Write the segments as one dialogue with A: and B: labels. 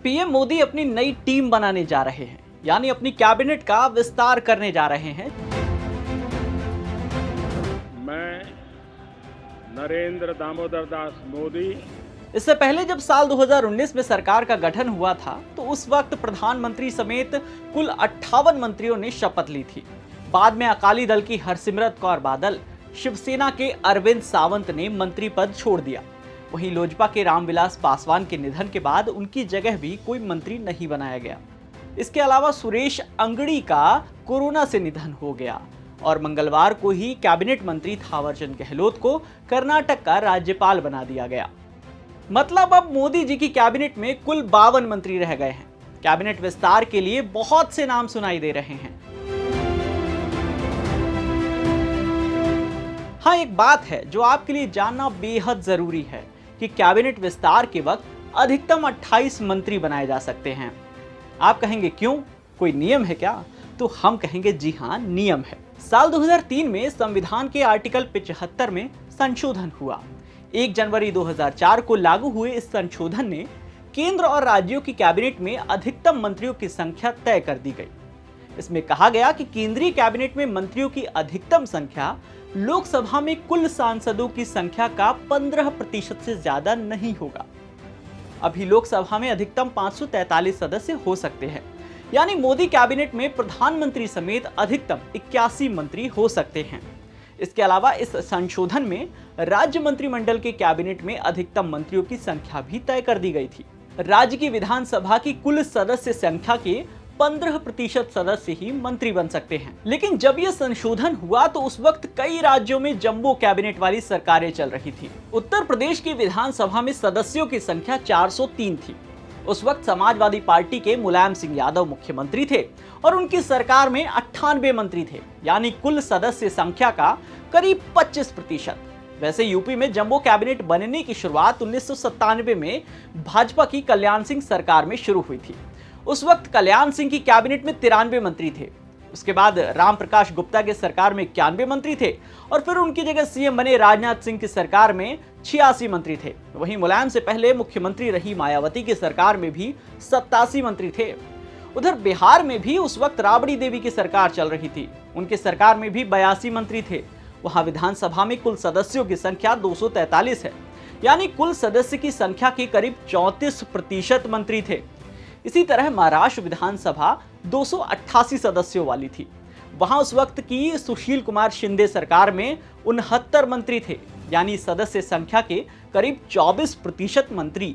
A: PM Modi अपनी नई team बनाने जा रहे हैं, यानी अपनी कैबिनेट का विस्तार करने जा रहे हैं।
B: मैं नरेंद्र दामोदर दास मोदी।
A: इससे पहले जब साल 2019 में सरकार का गठन हुआ था, तो उस वक्त प्रधानमंत्री समेत कुल 58 मंत्रियों ने शपथ ली थी। बाद में अकाली दल की हरसिमरत कौर बादल, शिवसेना के अरविंद सावंत ने मंत्री पद छोड़ दिया। वहीं लोजपा के रामविलास पासवान के निधन के बाद उनकी जगह भी कोई मंत्री नहीं बनाया गया। इसके अलावा सुरेश अंगड़ी का कोरोना से निधन हो गया और मंगलवार को ही कैबिनेट मंत्री थावरचंद गहलोत को कर्नाटक का राज्यपाल बना दिया गया। मतलब अब मोदी जी की कैबिनेट में कुल 52 मंत्री रह गए हैं। कैबिनेट विस्तार के लिए बहुत से नाम सुनाई दे रहे हैं। हाँ, एक बात है जो आपके लिए जानना बेहद जरूरी है कि कैबिनेट विस्तार के वक्त अधिकतम 28 मंत्री बनाए जा सकते हैं। आप कहेंगे क्यों, कोई नियम है क्या? तो हम कहेंगे जी हाँ, नियम है। साल 2003 में संविधान के आर्टिकल 75 में संशोधन हुआ। 1 जनवरी 2004 को लागू हुए इस संशोधन ने केंद्र और राज्यों की कैबिनेट में अधिकतम मंत्रियों की संख्या तय कर दी गई। इसमें कहा गया कि केंद्रीय कैबिनेट में मंत्रियों की अधिकतम संख्या लोकसभा में कुल सांसदों की संख्या का 15% से ज्यादा नहीं होगा। अभी लोकसभा में अधिकतम 543 सदस्य हो सकते हैं, यानी मोदी कैबिनेट में प्रधानमंत्री समेत अधिकतम 81 मंत्री हो सकते हैं। इसके अलावा इस संशोधन में राज्य मंत्रिमंडल के कैबिनेट में अधिकतम मंत्रियों की संख्या भी तय कर दी गई थी। राज्य की विधानसभा की कुल सदस्य संख्या के 15% सदस्य ही मंत्री बन सकते हैं। लेकिन जब यह संशोधन हुआ तो उस वक्त कई राज्यों में जंबो कैबिनेट वाली सरकारें चल रही थी। उत्तर प्रदेश की विधानसभा में सदस्यों की संख्या 403 थी। उस वक्त समाजवादी पार्टी के मुलायम सिंह यादव मुख्यमंत्री थे और उनकी सरकार में 98 मंत्री थे, यानी कुल सदस्य संख्या का करीब 25%। वैसे यूपी में जंबो कैबिनेट बनने की शुरुआत 1997 में भाजपा की कल्याण सिंह सरकार में शुरू हुई थी। उस वक्त कल्याण सिंह की कैबिनेट में 93 मंत्री थे। उसके बाद राम प्रकाश गुप्ता के सरकार में 91 मंत्री थे और फिर उनकी जगह सीएम बने राजनाथ सिंह की सरकार में 86 मंत्री थे। वहीं मुलायम से पहले मुख्यमंत्री रही मायावती की सरकार में भी 87 मंत्री थे। उधर बिहार में भी उस वक्त राबड़ी देवी की सरकार चल रही थी। उनकी सरकार में भी 82 मंत्री थे। वहां विधानसभा में कुल सदस्यों की संख्या 243 है, यानी कुल सदस्य की संख्या के करीब 34% मंत्री थे। इसी तरह महाराष्ट्र विधानसभा 288 सदस्यों वाली थी। वहां उस वक्त की सुशील कुमार शिंदे सरकार में 69 मंत्री थे, यानी सदस्य संख्या के करीब 24% मंत्री।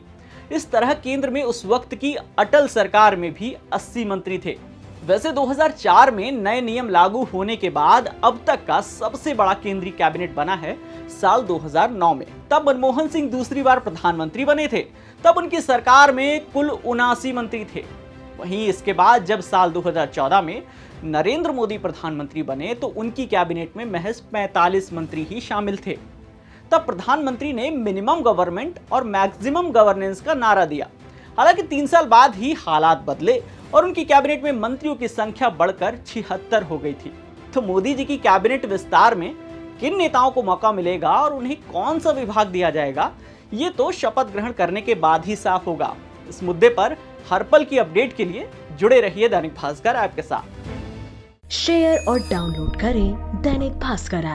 A: इस तरह केंद्र में उस वक्त की अटल सरकार में भी 80 मंत्री थे। वैसे 2004 में नए नियम लागू होने के बाद अब तक का सबसे बड़ा केंद्रीय कैबिनेट बना है साल 2009 में। तब मनमोहन सिंह दूसरी बार प्रधानमंत्री बने थे। तब उनकी सरकार में कुल 79 मंत्री थे। वहीं इसके बाद जब साल 2014 में नरेंद्र मोदी प्रधानमंत्री बने तो उनकी कैबिनेट में महज 45 मंत्री ही शामिल थे। तब प्रधानमंत्री ने मिनिमम गवर्नमेंट और मैक्सिमम गवर्नेंस का नारा दिया। हालांकि 3 साल बाद ही हालात बदले और उनकी कैबिनेट में मंत्रियों की संख्या बढ़कर 76 हो गई थी। तो मोदी जी की कैबिनेट विस्तार में किन नेताओं को मौका मिलेगा और उन्हें कौन सा विभाग दिया जाएगा, ये तो शपथ ग्रहण करने के बाद ही साफ होगा। इस मुद्दे पर हर पल की अपडेट के लिए जुड़े रहिए दैनिक भास्कर ऐप के साथ।
C: शेयर और डाउनलोड करें दैनिक भास्कर ऐप।